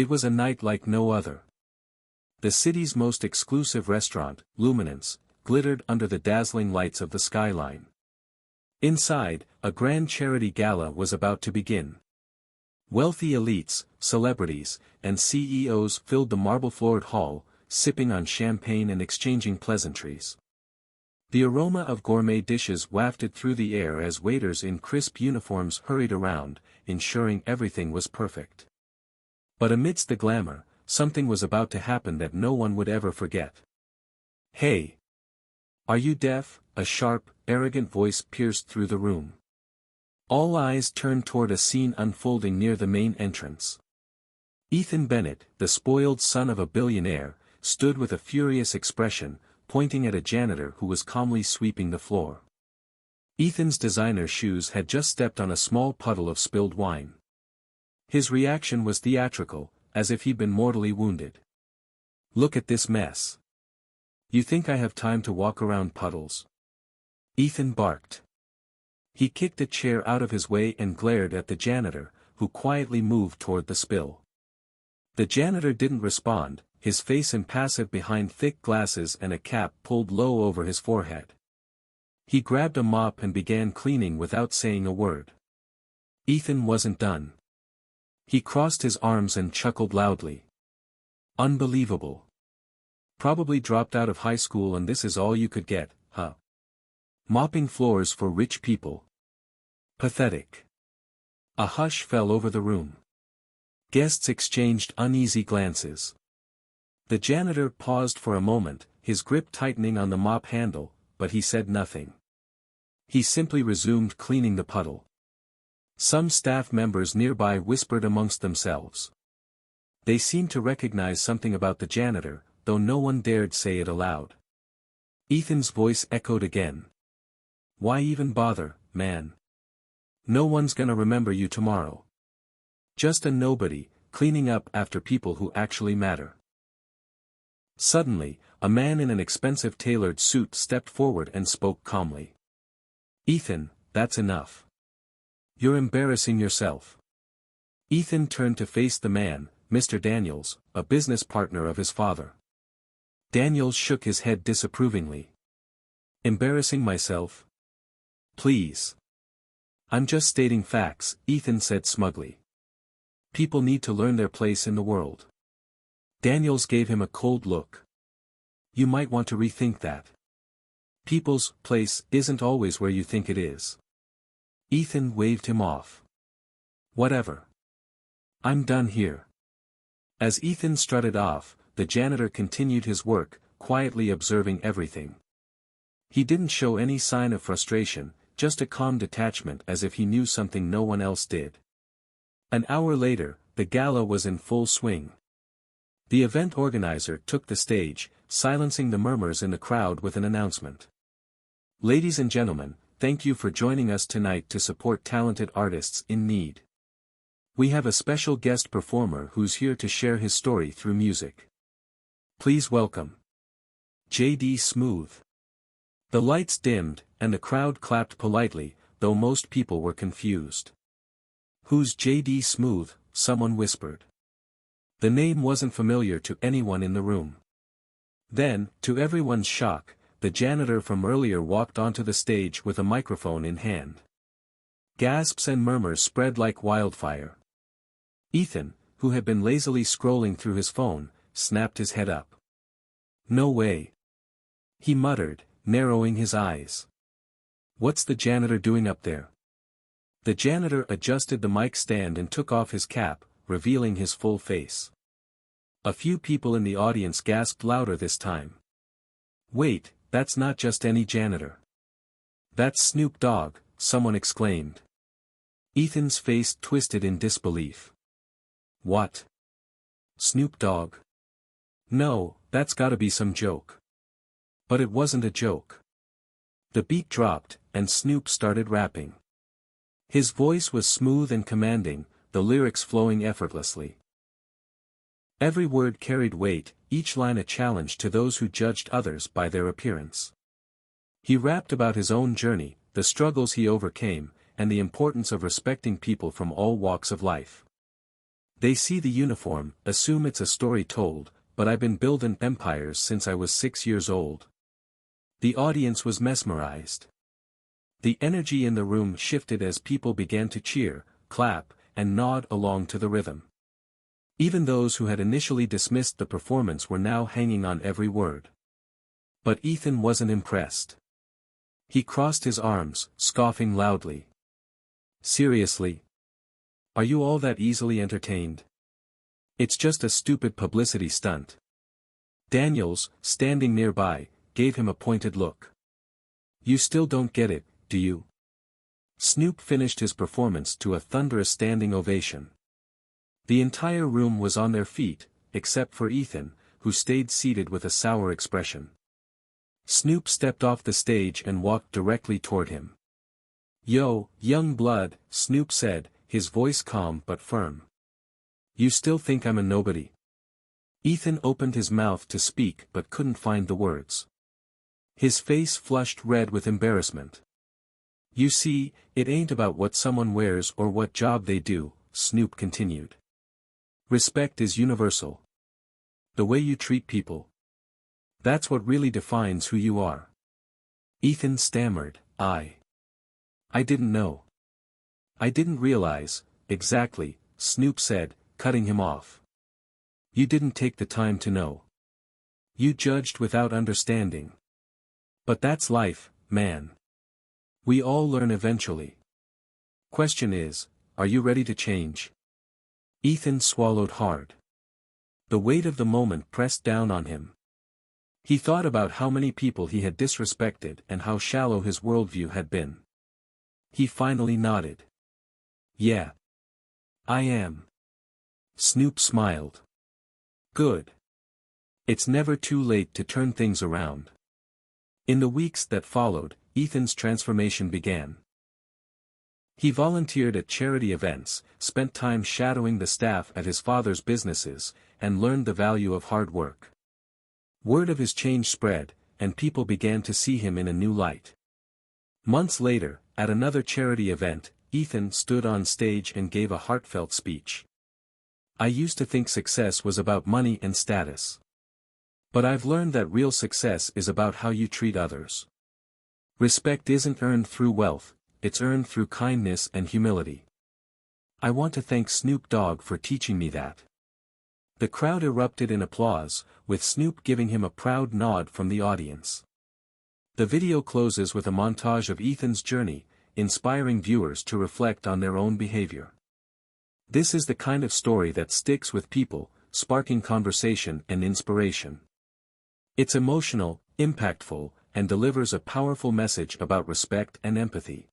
It was a night like no other. The city's most exclusive restaurant, Luminance, glittered under the dazzling lights of the skyline. Inside, a grand charity gala was about to begin. Wealthy elites, celebrities, and CEOs filled the marble-floored hall, sipping on champagne and exchanging pleasantries. The aroma of gourmet dishes wafted through the air as waiters in crisp uniforms hurried around, ensuring everything was perfect. But amidst the glamour, something was about to happen that no one would ever forget. "Hey! Are you deaf?" A sharp, arrogant voice pierced through the room. All eyes turned toward a scene unfolding near the main entrance. Ethan Bennett, the spoiled son of a billionaire, stood with a furious expression, pointing at a janitor who was calmly sweeping the floor. Ethan's designer shoes had just stepped on a small puddle of spilled wine. His reaction was theatrical, as if he'd been mortally wounded. "Look at this mess. You think I have time to walk around puddles?" Ethan barked. He kicked a chair out of his way and glared at the janitor, who quietly moved toward the spill. The janitor didn't respond, his face impassive behind thick glasses and a cap pulled low over his forehead. He grabbed a mop and began cleaning without saying a word. Ethan wasn't done. He crossed his arms and chuckled loudly. "Unbelievable. Probably dropped out of high school and this is all you could get, huh? Mopping floors for rich people. Pathetic." A hush fell over the room. Guests exchanged uneasy glances. The janitor paused for a moment, his grip tightening on the mop handle, but he said nothing. He simply resumed cleaning the puddle. Some staff members nearby whispered amongst themselves. They seemed to recognize something about the janitor, though no one dared say it aloud. Ethan's voice echoed again. "Why even bother, man? No one's gonna remember you tomorrow. Just a nobody, cleaning up after people who actually matter." Suddenly, a man in an expensive tailored suit stepped forward and spoke calmly. "Ethan, that's enough. You're embarrassing yourself." Ethan turned to face the man, Mr. Daniels, a business partner of his father. Daniels shook his head disapprovingly. "Embarrassing myself? Please. I'm just stating facts," Ethan said smugly. "People need to learn their place in the world." Daniels gave him a cold look. "You might want to rethink that. People's place isn't always where you think it is." Ethan waved him off. "Whatever. I'm done here." As Ethan strutted off, the janitor continued his work, quietly observing everything. He didn't show any sign of frustration, just a calm detachment as if he knew something no one else did. An hour later, the gala was in full swing. The event organizer took the stage, silencing the murmurs in the crowd with an announcement. "Ladies and gentlemen, thank you for joining us tonight to support talented artists in need. We have a special guest performer who's here to share his story through music. Please welcome J.D. Smooth." The lights dimmed, and the crowd clapped politely, though most people were confused. "Who's J.D. Smooth?" someone whispered. The name wasn't familiar to anyone in the room. Then, to everyone's shock, the janitor from earlier walked onto the stage with a microphone in hand. Gasps and murmurs spread like wildfire. Ethan, who had been lazily scrolling through his phone, snapped his head up. "No way," he muttered, narrowing his eyes. "What's the janitor doing up there?" The janitor adjusted the mic stand and took off his cap, revealing his full face. A few people in the audience gasped louder this time. "Wait, that's not just any janitor. That's Snoop Dogg," someone exclaimed. Ethan's face twisted in disbelief. "What? Snoop Dogg? No, that's gotta be some joke." But it wasn't a joke. The beat dropped, and Snoop started rapping. His voice was smooth and commanding, the lyrics flowing effortlessly. Every word carried weight, each line a challenge to those who judged others by their appearance. He rapped about his own journey, the struggles he overcame, and the importance of respecting people from all walks of life. They see the uniform, assume it's a story told, but I've been building empires since I was 6 years old. The audience was mesmerized. The energy in the room shifted as people began to cheer, clap, and nod along to the rhythm. Even those who had initially dismissed the performance were now hanging on every word. But Ethan wasn't impressed. He crossed his arms, scoffing loudly. Seriously? Are you all that easily entertained? It's just a stupid publicity stunt. Daniels, standing nearby, gave him a pointed look. You still don't get it, do you? Snoop finished his performance to a thunderous standing ovation. The entire room was on their feet, except for Ethan, who stayed seated with a sour expression. Snoop stepped off the stage and walked directly toward him. Yo, young blood, Snoop said, his voice calm but firm. You still think I'm a nobody? Ethan opened his mouth to speak but couldn't find the words. His face flushed red with embarrassment. You see, it ain't about what someone wears or what job they do, Snoop continued. Respect is universal. The way you treat people. That's what really defines who you are. Ethan stammered, I didn't know. I didn't realize, exactly, Snoop said, cutting him off. You didn't take the time to know. You judged without understanding. But that's life, man. We all learn eventually. Question is, are you ready to change? Ethan swallowed hard. The weight of the moment pressed down on him. He thought about how many people he had disrespected and how shallow his worldview had been. He finally nodded. Yeah. I am. Snoop smiled. Good. It's never too late to turn things around. In the weeks that followed, Ethan's transformation began. He volunteered at charity events, spent time shadowing the staff at his father's businesses, and learned the value of hard work. Word of his change spread, and people began to see him in a new light. Months later, at another charity event, Ethan stood on stage and gave a heartfelt speech. I used to think success was about money and status. But I've learned that real success is about how you treat others. Respect isn't earned through wealth, it's earned through kindness and humility. I want to thank Snoop Dogg for teaching me that. The crowd erupted in applause, with Snoop giving him a proud nod from the audience. The video closes with a montage of Ethan's journey, inspiring viewers to reflect on their own behavior. This is the kind of story that sticks with people, sparking conversation and inspiration. It's emotional, impactful, and delivers a powerful message about respect and empathy.